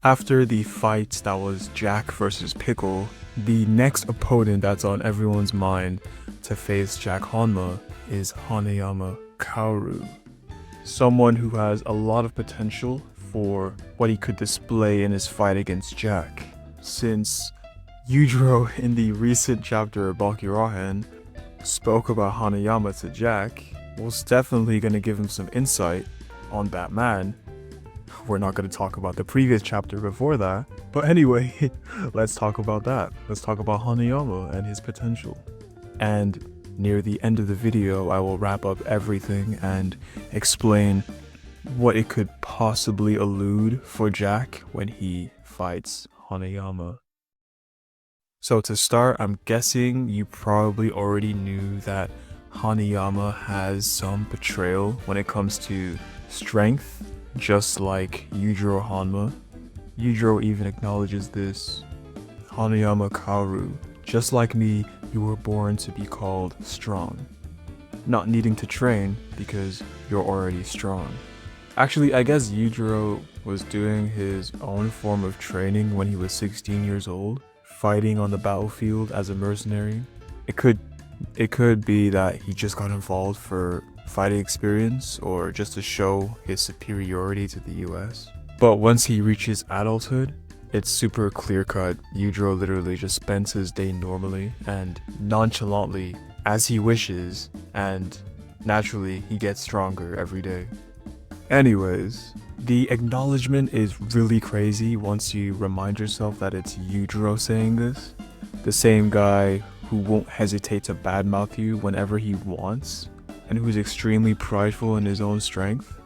After the fight that was Jack versus Pickle, the next opponent that's on everyone's mind to face Jack Hanma is Hanayama Kaoru. Someone who has a lot of potential for what he could display in his fight against Jack. Since Yujiro in the recent chapter of Baki spoke about Hanayama to Jack, was definitely going to give him some insight on that man. We're not going to talk about the previous chapter before that, but anyway, let's talk about that. Let's talk about Hanayama and his potential. And near the end of the video, I will wrap up everything and explain what it could possibly allude for Jack when he fights Hanayama. So to start, I'm guessing you probably already knew that Hanayama has some betrayal when it comes to strength, just like Yujiro Hanma. Yujiro even acknowledges this. Hanayama Kaoru, just like me, you were born to be called strong. Not needing to train because you're already strong. Actually, I guess Yujiro was doing his own form of training when he was 16 years old, fighting on the battlefield as a mercenary. It could be that he just got involved for fighting experience or just to show his superiority to the US. But once he reaches adulthood, it's super clear-cut. Yujiro literally just spends his day normally and nonchalantly as he wishes, and naturally he gets stronger every day. Anyways, the acknowledgement is really crazy once you remind yourself that it's Yujiro saying this. The same guy who won't hesitate to badmouth you whenever he wants, and who's extremely prideful in his own strength.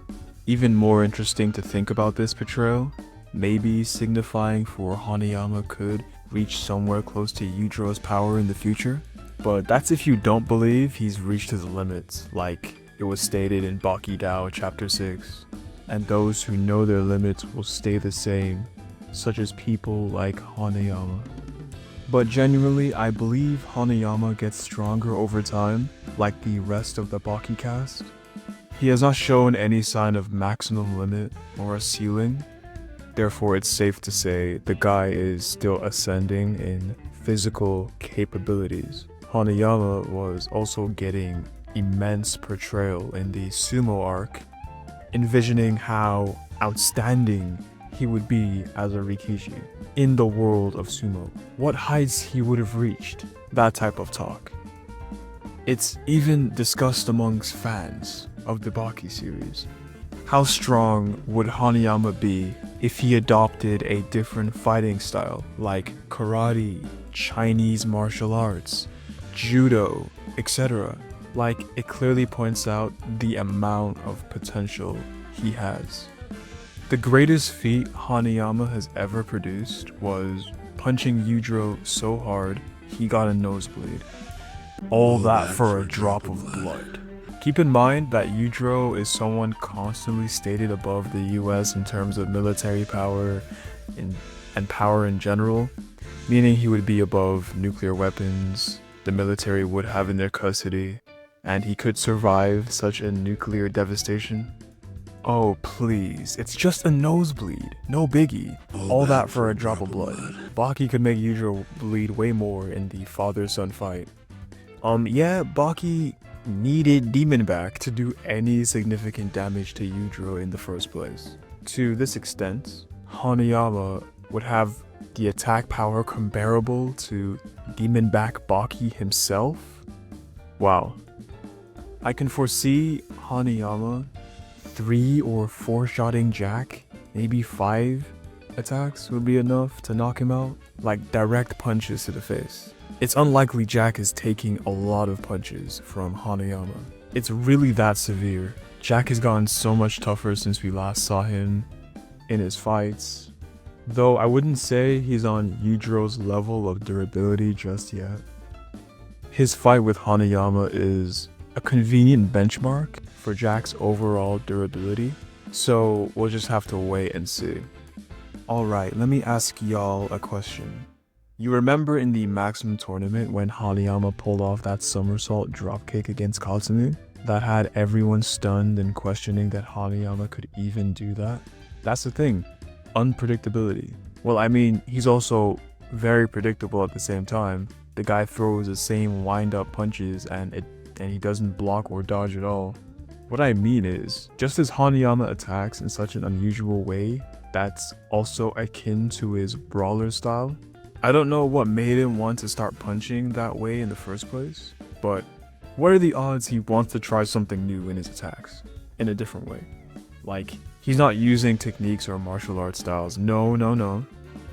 Even more interesting to think about this portrayal, maybe signifying for Hanayama could reach somewhere close to Yujiro's power in the future. But that's if you don't believe he's reached his limits, like it was stated in Baki chapter 6. And those who know their limits will stay the same, such as people like Hanayama. But genuinely, I believe Hanayama gets stronger over time, like the rest of the Baki cast. He has not shown any sign of maximum limit or a ceiling, therefore it's safe to say the guy is still ascending in physical capabilities. Hanayama was also getting immense portrayal in the sumo arc, envisioning how outstanding he would be as a Rikishi in the world of sumo. What heights he would have reached, that type of talk. It's even discussed amongst fans of the Baki series. How strong would Hanayama be if he adopted a different fighting style like karate, Chinese martial arts, judo, etc.? Like, it clearly points out the amount of potential he has. The greatest feat Hanayama has ever produced was punching Yujiro so hard he got a nosebleed. All that for a drop of blood. Keep in mind that Yujiro is someone constantly stated above the US in terms of military power and power in general, meaning he would be above nuclear weapons the military would have in their custody, and he could survive such a nuclear devastation. Oh please, it's just a nosebleed, no biggie. All that for a drop of blood. Baki could make Yujiro bleed way more in the father-son fight. Yeah, Baki needed Demon back to do any significant damage to Yujiro in the first place. To this extent, Hanayama would have the attack power comparable to Demon back Baki himself. Wow. I can foresee Hanayama 3 or 4 shotting Jack, maybe 5 attacks would be enough to knock him out, like direct punches to the face. It's unlikely Jack is taking a lot of punches from Hanayama. It's really that severe. Jack has gotten so much tougher since we last saw him in his fights, though I wouldn't say he's on Yujiro's level of durability just yet. His fight with Hanayama is a convenient benchmark for Jack's overall durability, so we'll just have to wait and see. Alright, let me ask y'all a question. You remember in the Maximum tournament when Hanayama pulled off that somersault dropkick against Katsumi? That had everyone stunned and questioning that Hanayama could even do that? That's the thing. unpredictability. Well, I mean, he's also very predictable at the same time. The guy throws the same wind-up punches and he doesn't block or dodge at all. What I mean is, just as Hanayama attacks in such an unusual way that's also akin to his brawler style, I don't know what made him want to start punching that way in the first place, but what are the odds he wants to try something new in his attacks, in a different way? Like, he's not using techniques or martial arts styles, no.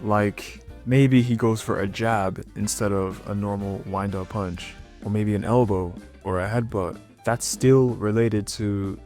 Like, maybe he goes for a jab instead of a normal wind-up punch, or maybe an elbow or a headbutt. That's still related to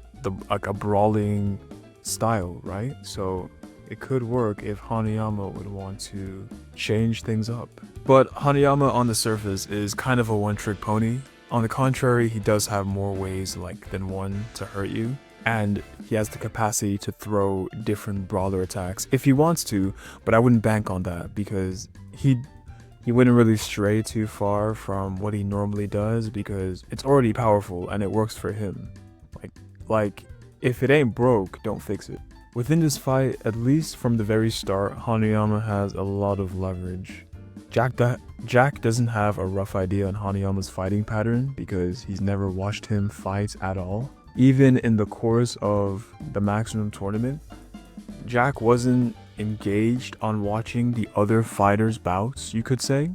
a brawling style, right? So it could work if Hanayama would want to change things up. But Hanayama on the surface is kind of a one-trick pony. On the contrary, he does have more ways than one to hurt you. And he has the capacity to throw different brawler attacks if he wants to, but I wouldn't bank on that because he wouldn't really stray too far from what he normally does because it's already powerful and it works for him. Like if it ain't broke, don't fix it. Within this fight, at least from the very start, Hanayama has a lot of leverage. Jack doesn't have a rough idea on Hanayama's fighting pattern because he's never watched him fight at all. Even in the course of the Maximum Tournament, Jack wasn't engaged on watching the other fighters' bouts, you could say.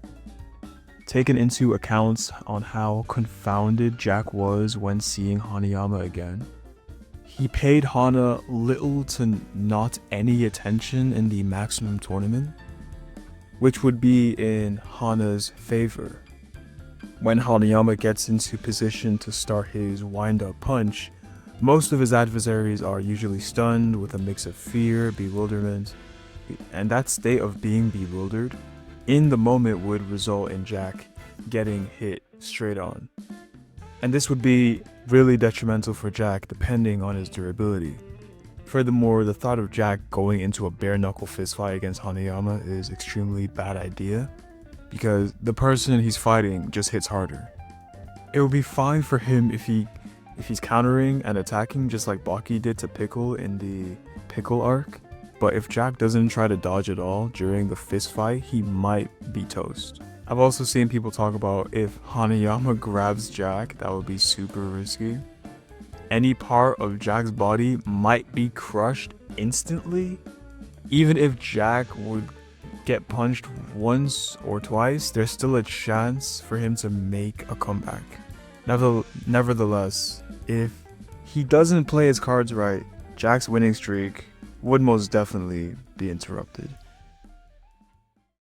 Taken into account on how confounded Jack was when seeing Hanayama again, he paid Hana little to not any attention in the Maximum Tournament, which would be in Hana's favor. When Hanayama gets into position to start his wind-up punch, most of his adversaries are usually stunned with a mix of fear, bewilderment, and that state of being bewildered in the moment would result in Jack getting hit straight on. And this would be really detrimental for Jack depending on his durability. Furthermore, the thought of Jack going into a bare-knuckle fistfight against Hanayama is an extremely bad idea because the person he's fighting just hits harder. It would be fine for him if he's countering and attacking just like Baki did to Pickle in the Pickle arc, but if Jack doesn't try to dodge at all during the fist fight, he might be toast. I've also seen people talk about if Hanayama grabs Jack, that would be super risky. Any part of Jack's body might be crushed instantly. Even if Jack would get punched once or twice, there's still a chance for him to make a comeback. Nevertheless, if he doesn't play his cards right, Jack's winning streak would most definitely be interrupted.